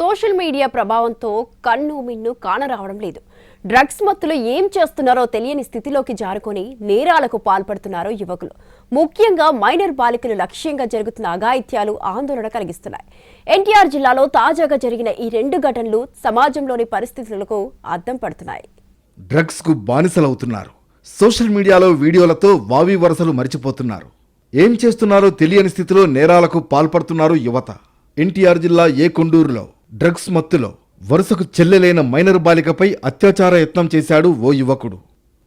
Social media ప్రభావంతో కన్ను మిన్ను కానరావడం లేదు. డ్రగ్స్ మత్తులో ఏం చేస్తున్నారో తెలియని స్థితిలోకి జారుకొని నేరాలకు పాల్పడుతున్నారు యువకులు. ముఖ్యంగా మైనర్ బాలికలు లక్ష్యంగా జరుగుతున్న అఘాయిత్యాలు ఆందోళన కలిగిస్తున్నాయి. ఎన్టీఆర్ జిల్లాలో తాజాగా జరిగిన ఈ 2 ఘటనలు సమాజంలోని పరిస్థితులకు అద్దం పడుతున్నాయి. డ్రగ్స్ కు బానిసలవుతున్నారు. సోషల్ మీడియాలో వీడియోలతో వావి వరసలు మరిచిపోతున్నారు. ఏం చేస్తున్నారో తెలియని స్థితిలో నేరాలకు పాల్పడుతున్నారు యువత. ఎన్టీఆర్ జిల్లా కొండూరులో డ్రగ్స్ మత్తులో వరుసకు చెల్లెలైన మైనర్ బాలికపై అత్యాచార యత్నం చేశాడు ఓ యువకుడు.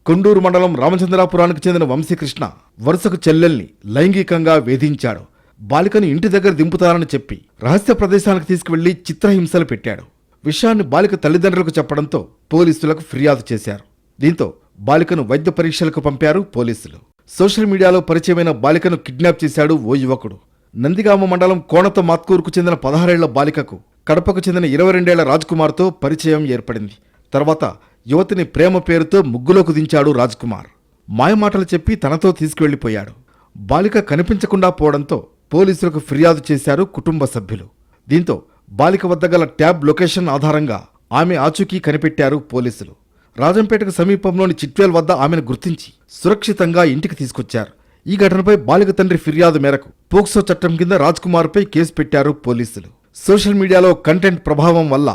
కొండూరు మండలం రామచంద్రాపురానికి చెందిన వంశీకృష్ణ వరుసకు చెల్లెల్ని లైంగికంగా వేధించాడు. బాలికను ఇంటి దగ్గర దింపుతారని చెప్పి రహస్య ప్రదేశానికి తీసుకువెళ్లి చిత్రహింసలు పెట్టాడు. విషయాన్ని బాలిక తల్లిదండ్రులకు చెప్పడంతో పోలీసులకు ఫిర్యాదు చేశారు. దీంతో బాలికను వైద్య పరీక్షలకు పంపారు పోలీసులు. సోషల్ మీడియాలో పరిచయమైన బాలికను కిడ్నాప్ చేశాడు ఓ యువకుడు. నందిగామ మండలం కోణత మాత్కూరుకు చెందిన 16 ఏళ్ల బాలికకు కడపకు చెందిన 22 ఏళ్ల రాజ్కుమార్తో పరిచయం ఏర్పడింది. తర్వాత యువతిని ప్రేమ పేరుతో ముగ్గులోకి దించాడు రాజ్కుమార్. మాయమాటలు చెప్పి తనతో తీసుకువెళ్లిపోయాడు. బాలిక కనిపించకుండా పోవడంతో పోలీసులకు ఫిర్యాదు చేశారు కుటుంబ సభ్యులు. దీంతో బాలిక వద్ద గల ట్యాబ్ లొకేషన్ ఆధారంగా ఆమె ఆచూకీ కనిపెట్టారు పోలీసులు. రాజంపేటకు సమీపంలోని చిట్వేల్ వద్ద ఆమెను గుర్తించి సురక్షితంగా ఇంటికి తీసుకొచ్చారు. ఈ ఘటనపై బాలిక తండ్రి ఫిర్యాదు మేరకు పోక్సో చట్టం కింద రాజ్కుమార్పై కేసు పెట్టారు పోలీసులు. సోషల్ మీడియాలో కంటెంట్ ప్రభావం వల్ల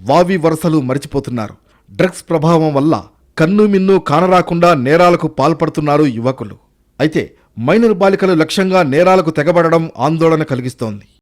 వావి వరసలు మరిచిపోతున్నారు. డ్రగ్స్ ప్రభావం వల్ల కన్ను మిన్ను కానరాకుండా నేరాలకు పాల్పడుతున్నారు యువకులు. అయితే మైనర్ బాలికలు లక్ష్యంగా నేరాలకు తెగబడడం ఆందోళన కలిగిస్తోంది.